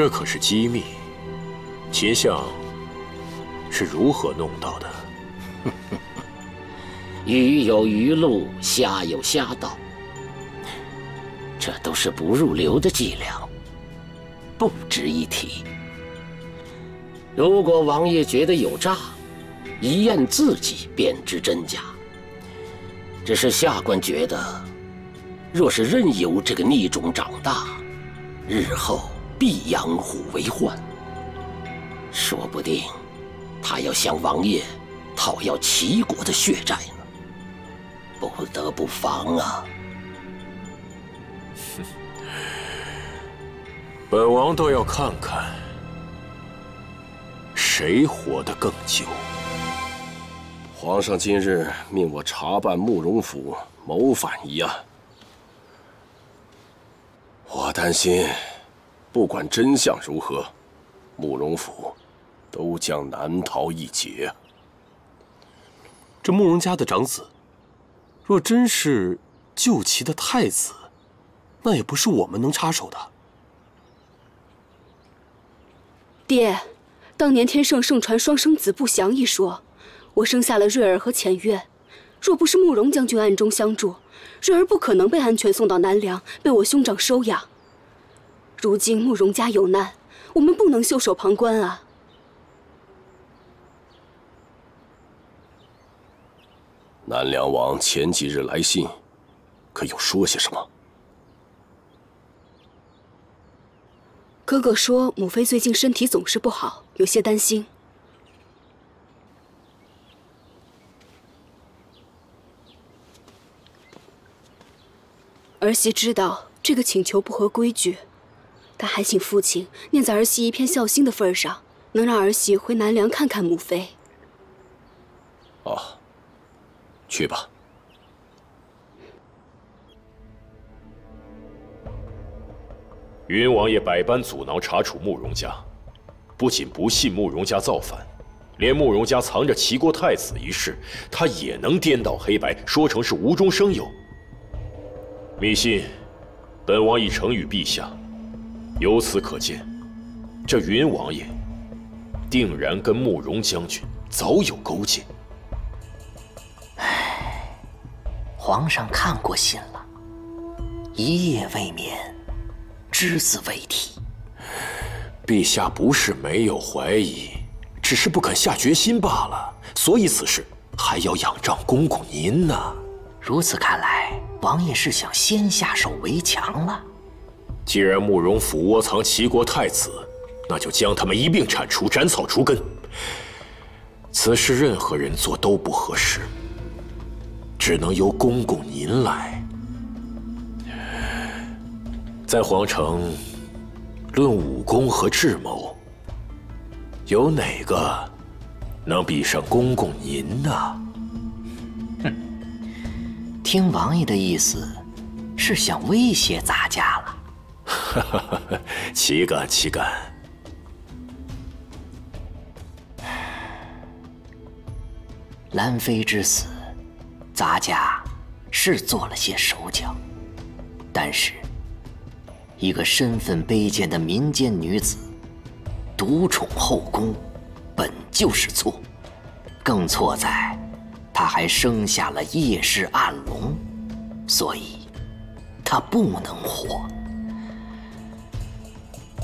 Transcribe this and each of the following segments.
这可是机密，秦相是如何弄到的？鱼有鱼路，虾有虾道，这都是不入流的伎俩，不值一提。如果王爷觉得有诈，一验自己便知真假。只是下官觉得，若是任由这个逆种长大，日后必养虎为患，说不定他要向王爷讨要齐国的血债呢，不得不防啊！本王倒要看看，谁活得更久。皇上今日命我查办慕容府谋反一案，我担心，不管真相如何，慕容府都将难逃一劫。这慕容家的长子，若真是旧齐的太子，那也不是我们能插手的。爹，当年天圣盛传双生子不祥一说，我生下了瑞儿和浅月。若不是慕容将军暗中相助，瑞儿不可能被安全送到南梁，被我兄长收养。如今慕容家有难，我们不能袖手旁观啊！南梁王前几日来信，可有说些什么？哥哥说母妃最近身体总是不好，有些担心。儿媳知道这个请求不合规矩，但还请父亲念在儿媳一片孝心的份上，能让儿媳回南梁看看母妃。啊，去吧。云王爷百般阻挠查处慕容家，不仅不信慕容家造反，连慕容家藏着齐国太子一事，他也能颠倒黑白，说成是无中生有。密信，本王已呈与陛下。由此可见，这云王爷定然跟慕容将军早有勾结。皇上看过信了，一夜未眠，只字未提。陛下不是没有怀疑，只是不肯下决心罢了。所以此事还要仰仗公公您呢。如此看来，王爷是想先下手为强了。既然慕容府窝藏齐国太子，那就将他们一并铲除，斩草除根。此事任何人做都不合适，只能由公公您来。在皇城，论武功和智谋，有哪个能比上公公您呢？听王爷的意思，是想威胁咱家了。岂敢岂敢！兰妃之死，咱家是做了些手脚，但是一个身份卑贱的民间女子，独宠后宫，本就是错，更错在她还生下了叶氏暗龙，所以她不能活。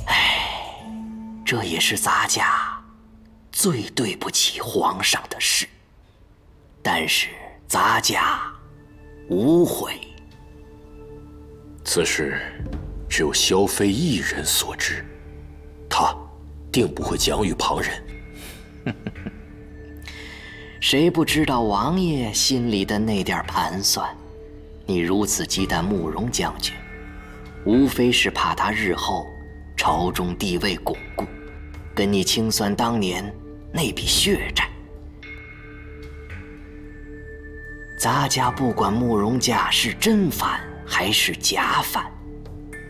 唉，这也是咱家最对不起皇上的事。但是咱家无悔。此事只有萧妃一人所知，她定不会讲与旁人。谁不知道王爷心里的那点盘算？你如此忌惮慕容将军，无非是怕他日后朝中地位巩固，跟你清算当年那笔血债。咱家不管慕容家是真犯还是假犯，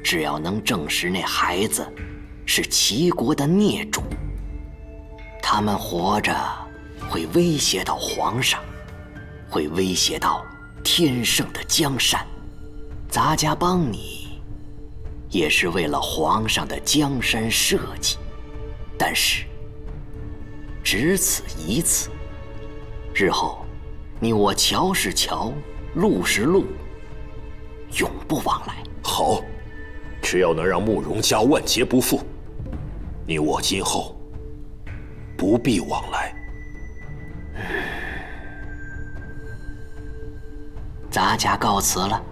只要能证实那孩子是齐国的孽种，他们活着会威胁到皇上，会威胁到天圣的江山。咱家帮你，也是为了皇上的江山社稷。但是，只此一次。日后，你我桥是桥，路是路，永不往来。好，只要能让慕容家万劫不复，你我今后不必往来。咱家告辞了。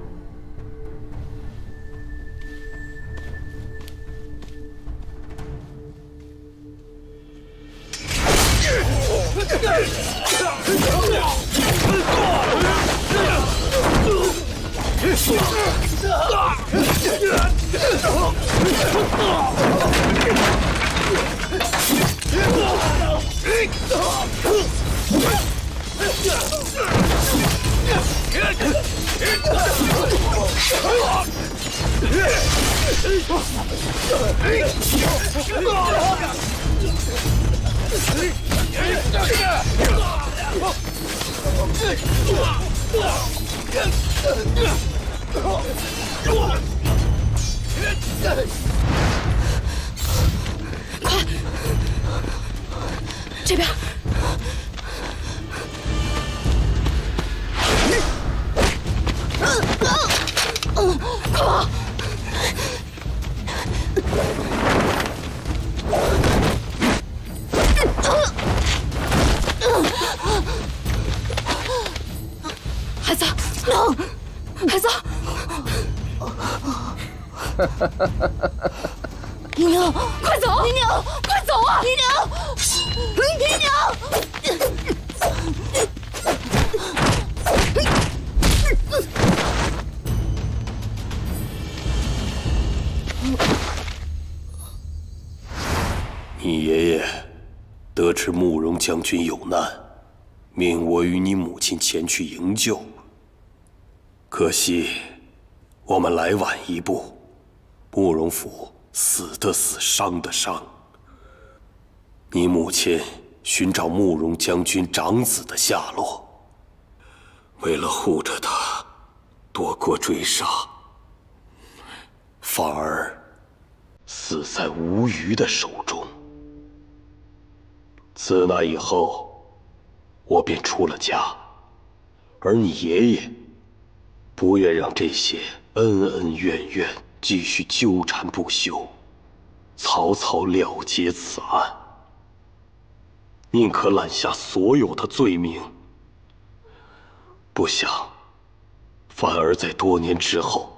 快，这边。快跑！孩子，孩子，姨娘，快走！姨娘，快走啊！姨娘，姨娘。你爷爷得知慕容将军有难，命我与你母亲前去营救。可惜我们来晚一步，慕容府死的死，伤的伤。你母亲寻找慕容将军长子的下落，为了护着他，躲过追杀，反而死在吴虞的手中。自那以后，我便出了家，而你爷爷不愿让这些恩恩怨怨继续纠缠不休，草草了结此案，宁可揽下所有的罪名，不想反而在多年之后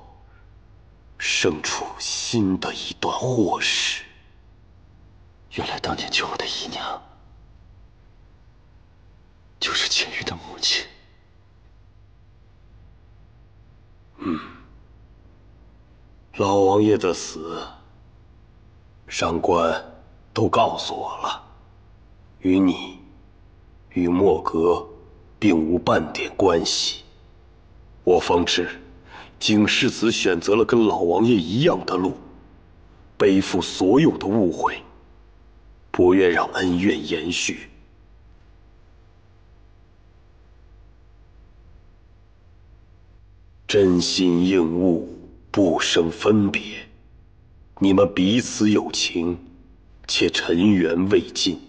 生出新的一段祸事。原来当年救我的姨娘就是钱玉的母亲。老王爷的死，上官都告诉我了，与你、与莫格并无半点关系。我方知，景世子选择了跟老王爷一样的路，背负所有的误会，不愿让恩怨延续。真心应物，不生分别。你们彼此有情，且尘缘未尽，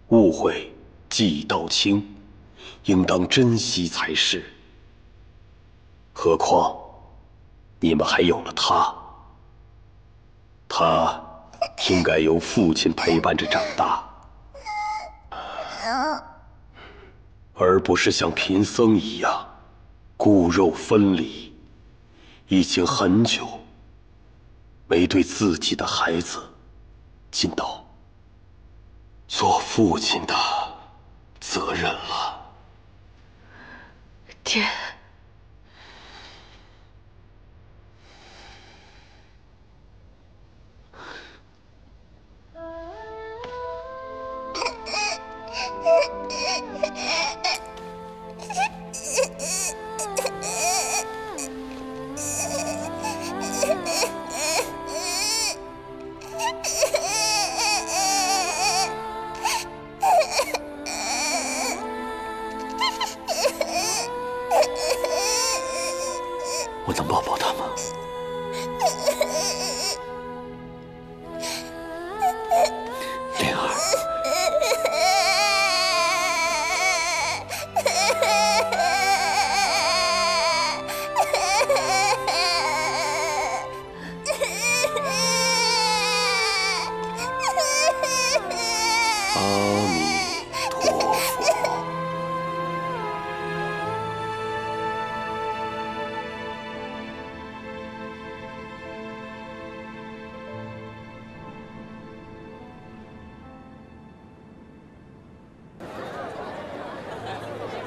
误会记道清，应当珍惜才是。何况你们还有了他，他应该由父亲陪伴着长大，而不是像贫僧一样骨肉分离。已经很久没对自己的孩子尽到做父亲的责任了。爹。我能抱抱他吗？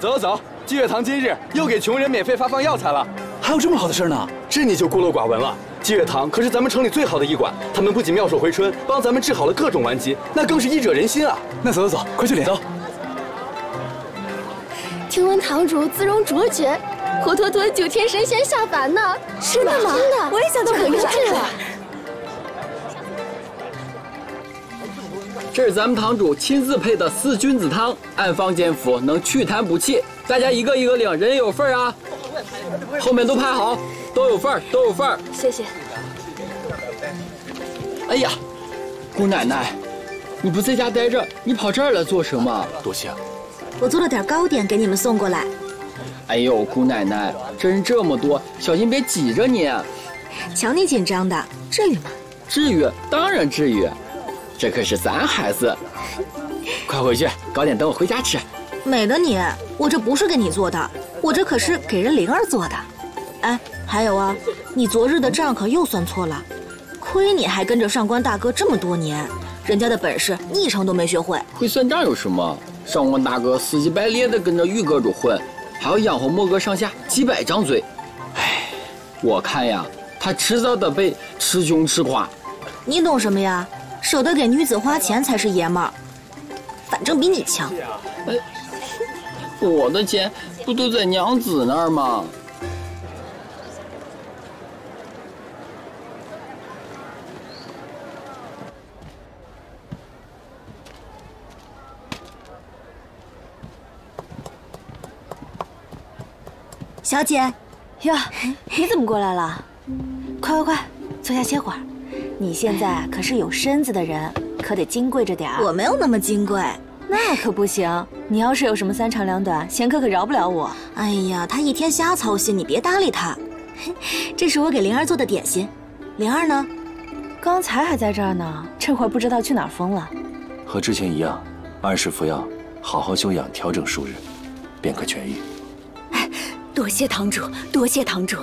走走，积月堂今日又给穷人免费发放药材了。还有这么好的事呢？这你就孤陋寡闻了。积月堂可是咱们城里最好的医馆，他们不仅妙手回春，帮咱们治好了各种顽疾，那更是医者仁心啊！那走走走，快去领。走。听闻堂主姿容卓绝，活脱脱9天神仙下凡呢。是吗？真的，我也想去可医治了。这是咱们堂主亲自配的4君子汤，按方煎服，能祛痰补气。大家一个一个领，人有份啊！后面都排好，都有份儿，都有份儿。谢谢。哎呀，姑奶奶，你不在家待着，你跑这儿来做什么？多谢。我做了点糕点给你们送过来。哎呦，姑奶奶，这人这么多，小心别挤着你。瞧你紧张的，至于吗？至于，当然至于。这可是咱孩子。快回去，糕点等我回家吃。美的你，我这不是给你做的，我这可是给人灵儿做的。哎，还有啊，你昨日的账可又算错了，亏你还跟着上官大哥这么多年，人家的本事你一成都没学会。会算账有什么？上官大哥死乞白赖的跟着玉阁主混，还要养活莫哥上下几百张嘴。哎，我看呀，他迟早得被吃穷吃垮。你懂什么呀？舍得给女子花钱才是爷们儿，反正比你强。哎，我的钱不都在娘子那儿吗？小姐，哟，你怎么过来了？快快快，坐下歇会儿。你现在可是有身子的人，可得金贵着点儿。我没有那么金贵，那可不行。你要是有什么3长2短，贤客可饶不了我。哎呀，他一天瞎操心，你别搭理他。这是我给灵儿做的点心。灵儿呢？刚才还在这儿呢，这会儿不知道去哪儿疯了。和之前一样，按时服药，好好休养，调整数日，便可痊愈。多谢堂主，多谢堂主。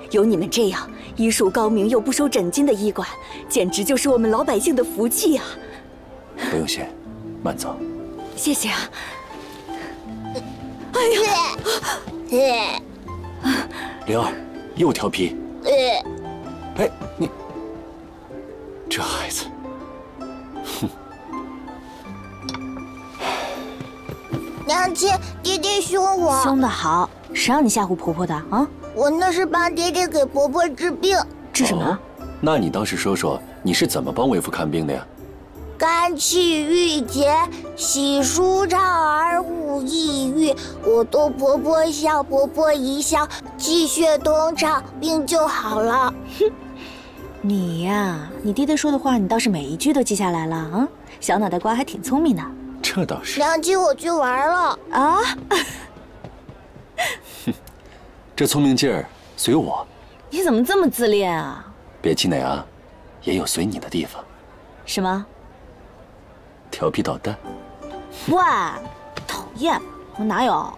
有你们这样医术高明又不收诊金的医馆，简直就是我们老百姓的福气啊！不用谢，慢走。谢谢啊。哎呀，灵儿又调皮。哎，你这孩子，哼！娘亲，爹爹凶我。凶得好，谁让你吓唬婆婆的啊？我那是帮爹爹给婆婆治病。治什么？哦，那你倒是说说，你是怎么帮为父看病的呀？肝气郁结，喜舒畅而恶抑郁。我逗婆婆笑，婆婆一笑，气血通畅，病就好了。哼，你呀，你爹爹说的话，你倒是每一句都记下来了啊！小脑袋瓜还挺聪明的。这倒是。娘亲，我去玩了啊！哼，这聪明劲儿随我。你怎么这么自恋啊？别气馁啊，也有随你的地方。什么？调皮捣蛋。喂，讨厌！我哪有？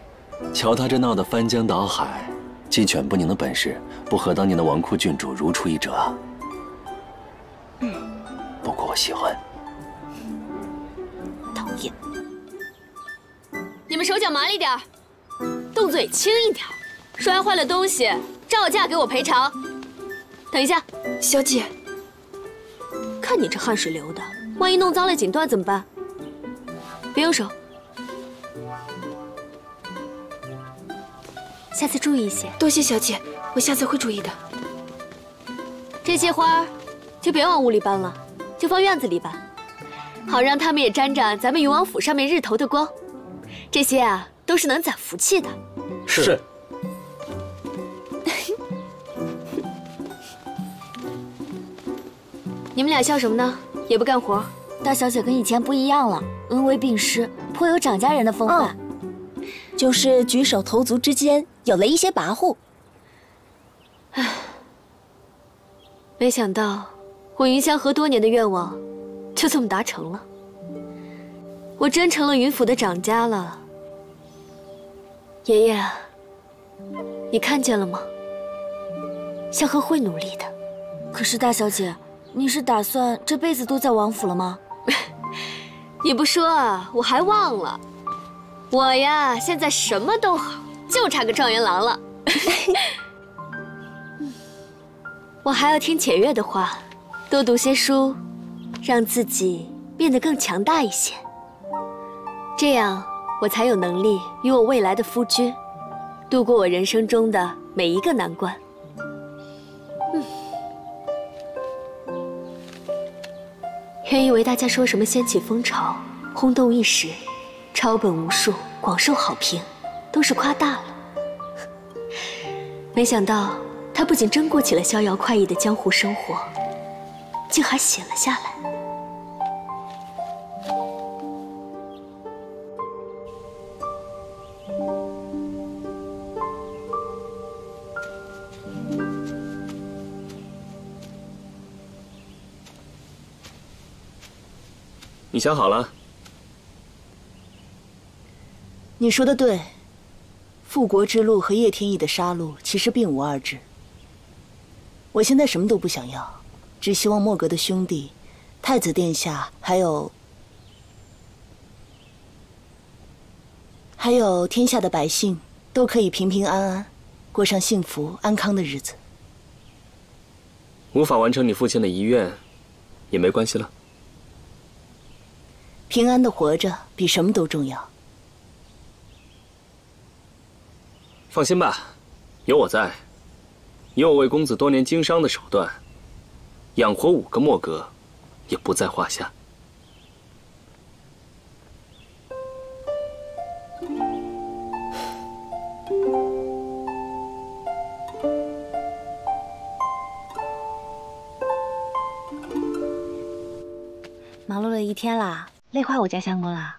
瞧他这闹得翻江倒海，鸡犬不宁的本事，不和当年的王库郡主如出一辙啊。不过我喜欢。讨厌！你们手脚麻利点儿，动作也轻一点，摔坏了东西照价给我赔偿。等一下，小姐，看你这汗水流的，万一弄脏了锦缎怎么办？别用手，下次注意一些。多谢小姐，我下次会注意的。这些花儿就别往屋里搬了，就放院子里吧，好让他们也沾沾咱们云王府上面日头的光。这些啊，都是能攒福气的。是。你们俩笑什么呢？也不干活。大小姐跟以前不一样了，恩威并施，颇有长家人的风范。就是举手投足之间有了一些跋扈。唉，没想到我云香河多年的愿望就这么达成了。我真成了云府的长家了。爷爷，你看见了吗？香河会努力的。可是大小姐，你是打算这辈子都在王府了吗？你不说啊，我还忘了。我呀，现在什么都好，就差个状元郎了。我还要听浅月的话，多读些书，让自己变得更强大一些。这样，我才有能力与我未来的夫君，度过我人生中的每一个难关。愿意为大家说什么掀起风潮、轰动一时、抄本无数、广受好评，都是夸大了。没想到他不仅真过起了逍遥快意的江湖生活，竟还写了下来。你想好了？你说的对，复国之路和叶天意的杀戮其实并无二致。我现在什么都不想要，只希望莫格的兄弟、太子殿下还有天下的百姓都可以平平安安，过上幸福安康的日子。无法完成你父亲的遗愿，也没关系了。平安的活着比什么都重要。放心吧，有我在，以我为公子多年经商的手段，养活5个莫格，也不在话下。忙碌了一天啦，累坏我家相公了。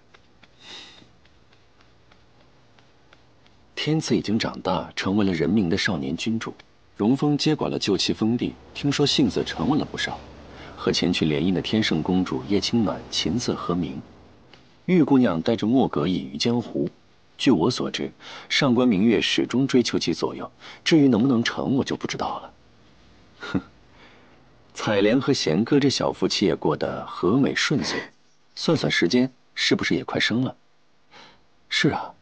天赐已经长大，成为了人民的少年君主。荣丰接管了旧齐封地，听说性子沉稳了不少，和前去联姻的天圣公主叶青暖琴瑟和鸣。玉姑娘带着莫格隐于江湖。据我所知，上官明月始终追求其左右，至于能不能成，我就不知道了。哼，采莲和贤哥这小夫妻也过得和美顺遂，算算时间，是不是也快生了？是啊，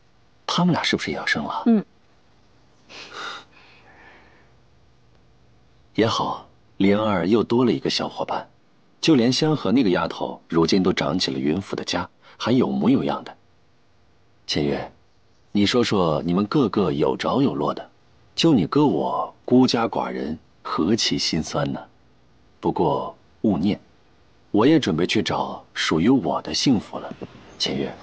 他们俩是不是也要生了？也好，莲儿又多了一个小伙伴，就连香河那个丫头，如今都长起了云府的家，还有模有样的。千月，你说说你们个个有着有落的，就你哥我孤家寡人，何其心酸呢？不过勿念，我也准备去找属于我的幸福了。千月，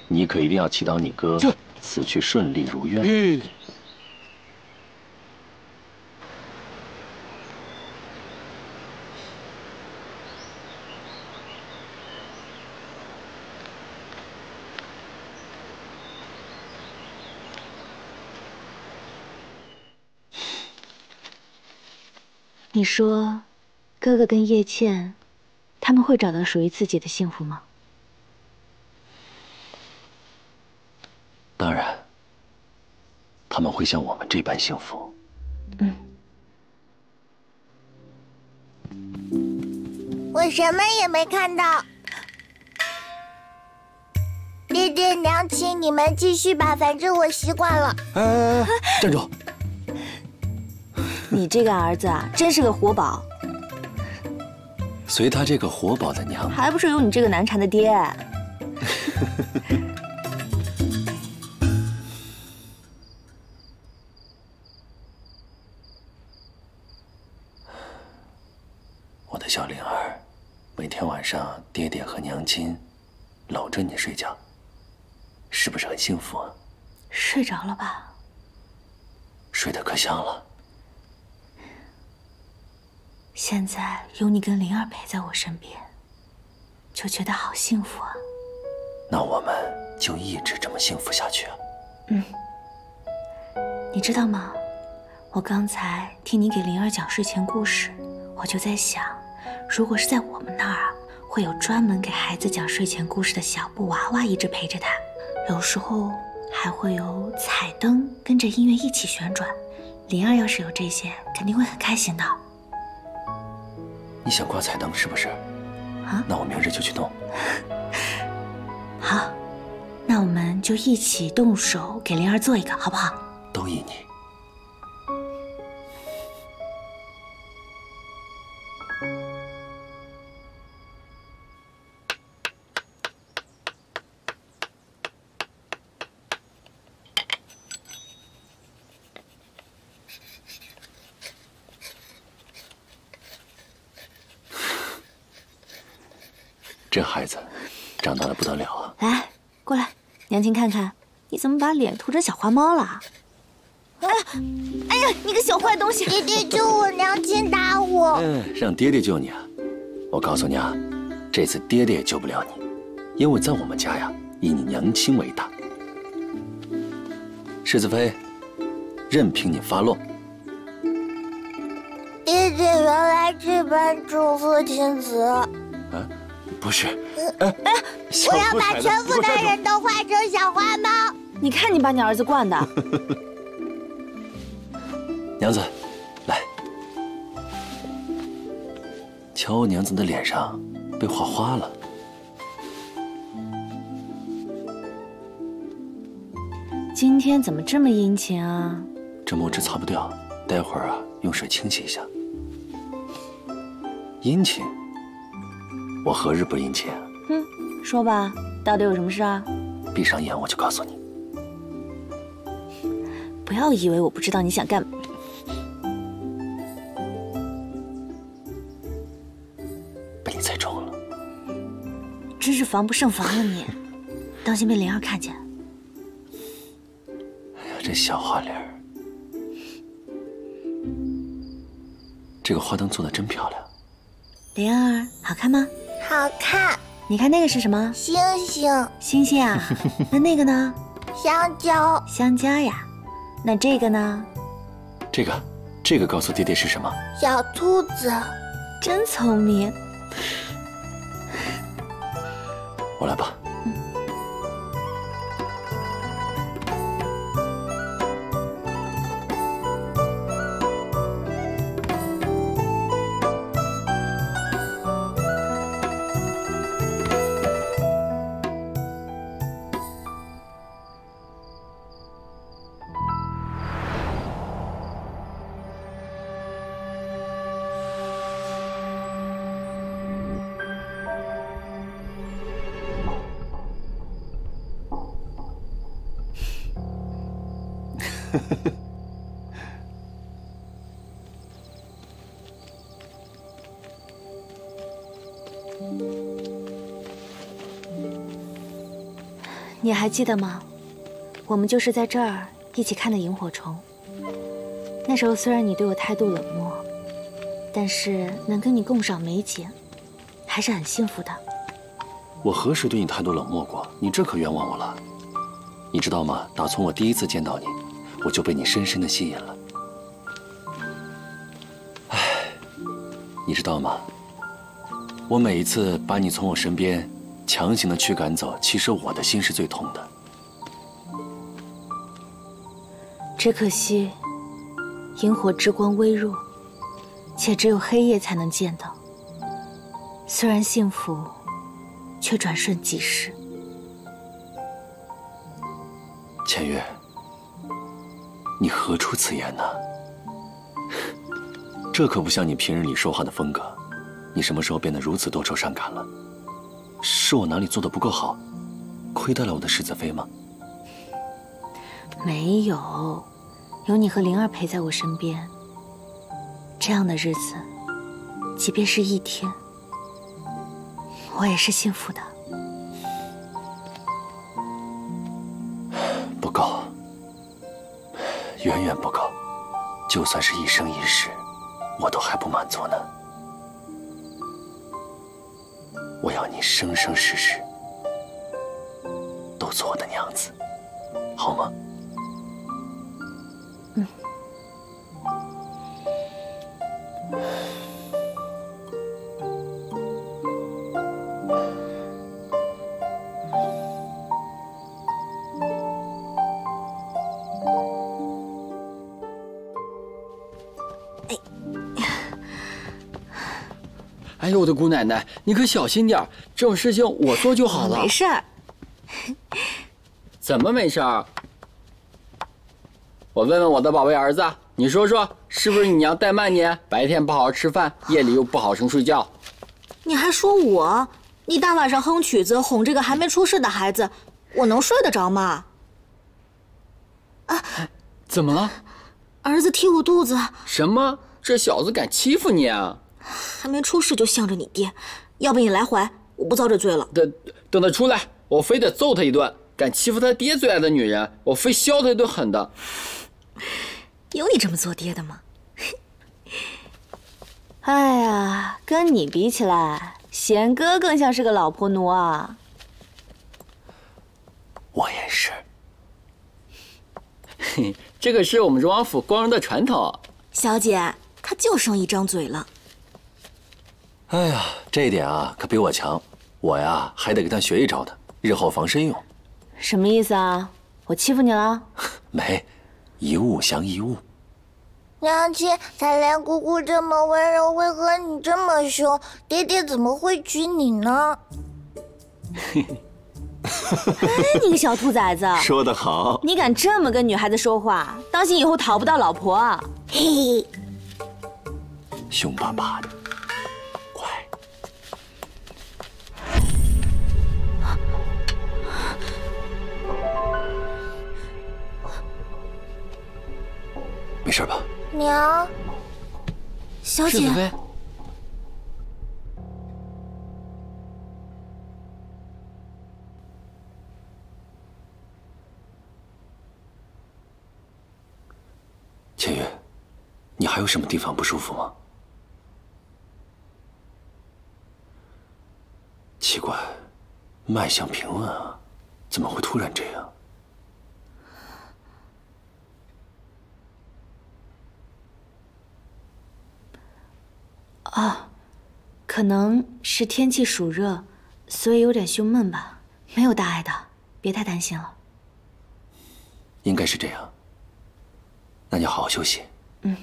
你可一定要祈祷你哥此去顺利如愿。你说，哥哥跟叶倩，他们会找到属于自己的幸福吗？当然，他们会像我们这般幸福。我什么也没看到。爹爹娘亲，你们继续吧，反正我习惯了。哎，站住！你这个儿子啊，真是个活宝。随他这个活宝的娘，还不是有你这个难缠的爹。我的小灵儿，每天晚上爹爹和娘亲搂着你睡觉，是不是很幸福啊？睡着了吧？睡得可香了。现在有你跟灵儿陪在我身边，就觉得好幸福啊。那我们就一直这么幸福下去啊。你知道吗？我刚才听你给灵儿讲睡前故事，我就在想，如果是在我们那儿啊，会有专门给孩子讲睡前故事的小布娃娃一直陪着他，有时候还会有彩灯跟着音乐一起旋转。灵儿要是有这些，肯定会很开心的。你想挂彩灯是不是？啊？那我明日就去弄。好，那我们就一起动手给灵儿做一个，好不好？都依你。这孩子长大的不得了啊！来，过来，娘亲看看，你怎么把脸涂成小花猫了？哎呀，你个小坏东西！爹爹救我，娘亲打我。让爹爹救你啊！我告诉你啊，这次爹爹也救不了你，因为在我们家呀，以你娘亲为大。世子妃，任凭你发落。爹爹原来这般重色轻子。不是，我要把全部男人都换成小花猫。你看你把你儿子惯的。娘子，来，瞧我娘子的脸上被画花了。今天怎么这么殷勤啊？这墨汁擦不掉，待会儿啊用水清洗一下。殷勤？我何日不殷勤啊？说吧，到底有什么事啊？闭上眼我就告诉你。不要以为我不知道你想干嘛。被你猜中了。真是防不胜防啊你！当心被灵儿看见。哎呀，这小花脸儿，这个花灯做的真漂亮。灵儿，好看吗？好看。你看那个是什么？星星。星星啊？那个呢？香蕉。香蕉呀。那这个呢？这个告诉爹爹是什么？小兔子。真聪明。我来吧。你还记得吗？我们就是在这儿一起看的萤火虫。那时候虽然你对我态度冷漠，但是能跟你共赏美景，还是很幸福的。我何时对你态度冷漠过？你这可冤枉我了。你知道吗？打从我第一次见到你，我就被你深深的吸引了。唉，你知道吗？我每一次把你从我身边强行的驱赶走，其实我的心是最痛的。只可惜，萤火之光微弱，且只有黑夜才能见到。虽然幸福，却转瞬即逝。千月，你何出此言呢？这可不像你平日里说话的风格。你什么时候变得如此多愁善感了？是我哪里做的不够好，亏待了我的世子妃吗？没有，有你和灵儿陪在我身边，这样的日子，即便是一天，我也是幸福的。不够，远远不够。就算是一生一世，我都还不满足呢。我要你生生世世都做我的娘子，好吗？嗯。哎呦，我的姑奶奶，你可小心点，这种事情我做就好了。没事儿。怎么没事儿？我问问我的宝贝儿子，你说说，是不是你娘怠慢你，白天不好好吃饭，夜里又不好生睡觉？你还说我？你大晚上哼曲子哄这个还没出世的孩子，我能睡得着吗？啊，怎么了？儿子踢我肚子。什么？这小子敢欺负你啊？还没出世就向着你爹，要不你来还，我不遭这罪了。等他出来，我非得揍他一顿。敢欺负他爹最爱的女人，我非削他一顿狠的。有你这么做爹的吗？哎呀，跟你比起来，贤哥更像是个老婆奴啊。我也是。嘿，这个是我们荣王府光荣的传统。小姐，他就剩一张嘴了。哎呀，这一点啊，可比我强。我呀，还得跟他学一招呢，日后防身用。什么意思啊？我欺负你了？没，一物降一物。娘亲，彩莲姑姑这么温柔，为何你这么凶？爹爹怎么会娶你呢？哎，你个小兔崽子！说得好。你敢这么跟女孩子说话，当心以后讨不到老婆啊！嘿嘿，凶巴巴的。没事吧？娘，小姐。千月，你还有什么地方不舒服吗？奇怪，脉象平稳啊，怎么会突然这样？啊，可能是天气暑热，所以有点胸闷吧，没有大碍的，别太担心了。应该是这样。那你好好休息。嗯。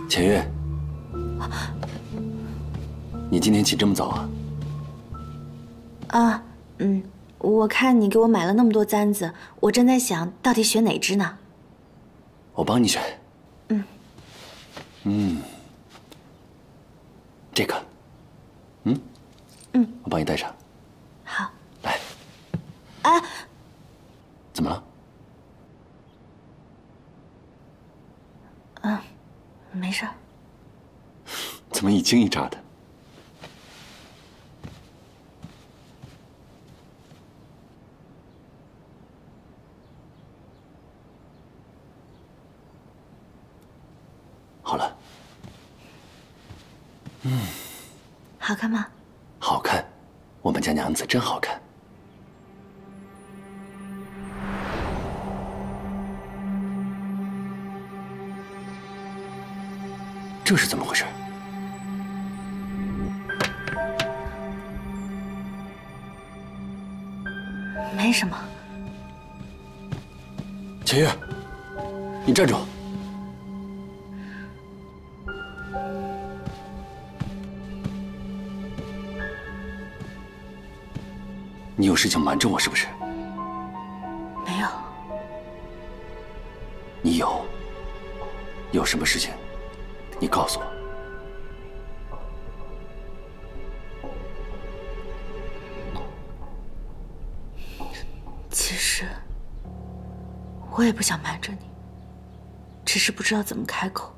浅月，你今天起这么早啊？啊，我看你给我买了那么多簪子，我正在想到底选哪只呢？我帮你选。这个，我帮你戴上。好。来。哎，怎么了？没事。怎么一惊一乍的？好了。好看吗？好看，我们家娘子真好看。这是怎么回事？没什么。浅月，你站住！你有事情瞒着我是不是？没有。你有？有什么事情？你告诉我。其实，我也不想瞒着你，只是不知道怎么开口。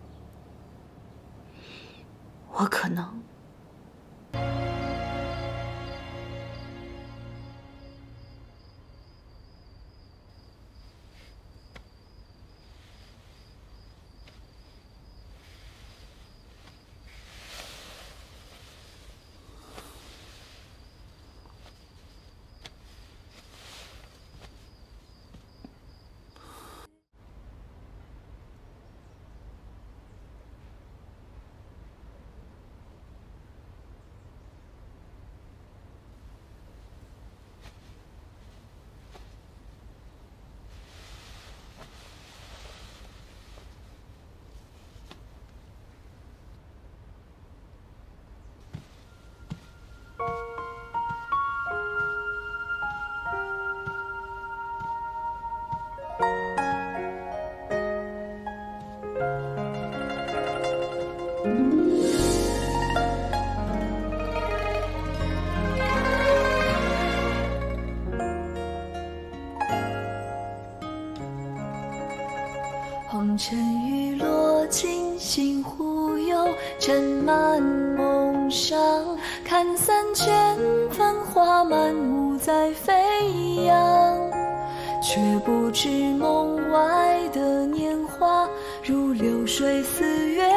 我可能……尘雨落尽，心忽悠，尘满梦上，看三千繁华满屋在飞扬，却不知梦外的年华如流水似月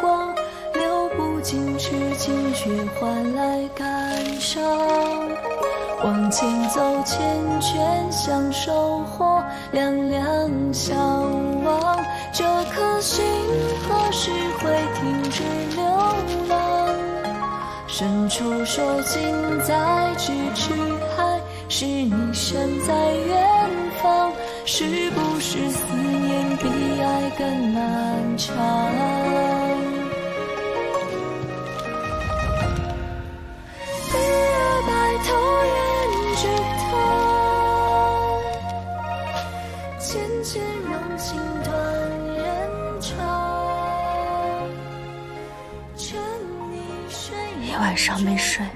光，流不尽痴情却换来感伤。往前走缱绻像收获，两两相望，这颗心何时会停止流浪？伸出手心在咫尺海，是你身在远方，是不是思念比爱更漫长？日月白头人之堂，浅浅融情断人肠。一晚上没睡，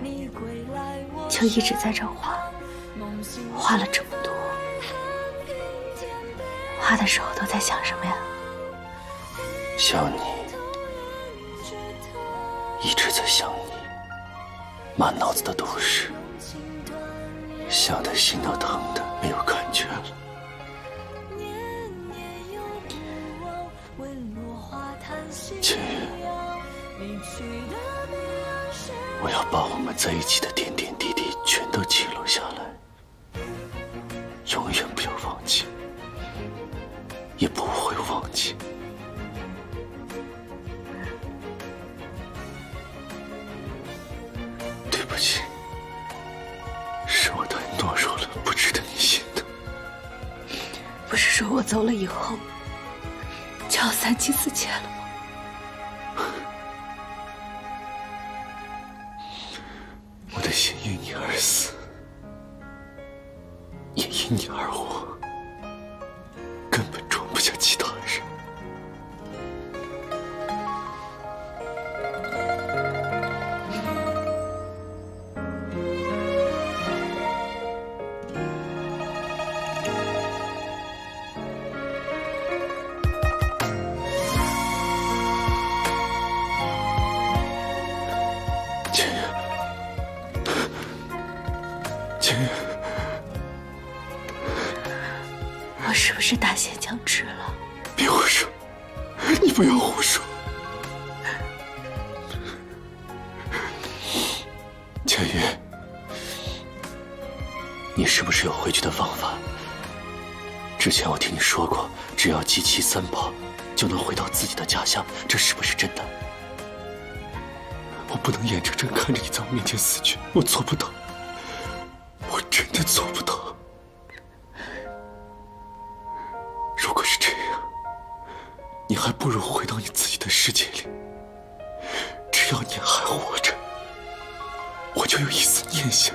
就一直在这画，画了这么多。画的时候都在想什么呀？想你，一直在想你，满脑子的都是，想的心都疼的没有感觉了。千月，我要把我们在一起的点点滴滴全都记录下来，永远不要忘记，也不会忘记。对不起，是我太懦弱了，不值得你心疼。不是说我走了以后就要三妻四妾了吗？我的心因你而死，也因你而活，根本装不下其他人。我是不是大限将至了？别胡说，你不要胡说。千月，你是不是有回去的方法？之前我听你说过，只要集齐三宝，就能回到自己的家乡，这是不是真的？我不能眼睁睁看着你在我面前死去，我做不到，我真的做不到。如果是这样，你还不如回到你自己的世界里。只要你还活着，我就有一丝念想。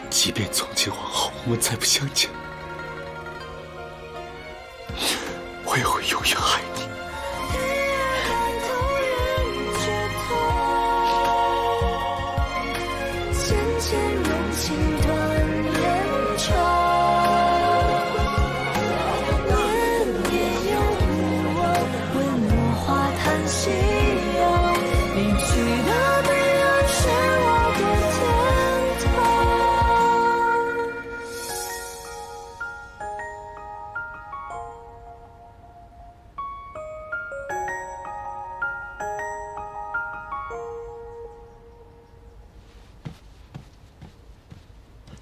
即便从今往后我们再不相见，我也会永远爱你。浅浅融情断人肠。夕阳，离去的彼岸是我的天堂。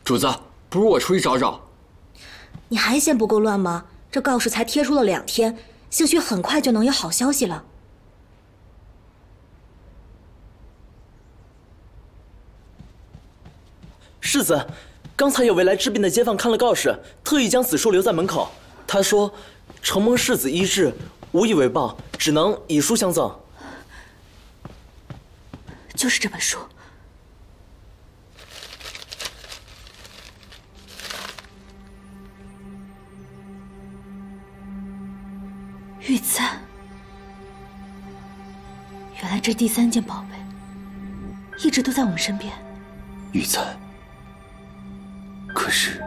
主子，不如我出去找找。你还嫌不够乱吗？这告示才贴出了2天，兴许很快就能有好消息了。世子，刚才有位来治病的街坊看了告示，特意将死书留在门口。他说：“承蒙世子医治，无以为报，只能以书相赠。”就是这本书。玉簪，原来这第3件宝贝一直都在我们身边。玉簪。可是，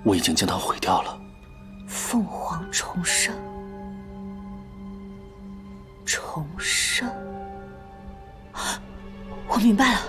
我已经将它毁掉了。凤凰重生，重生。我明白了。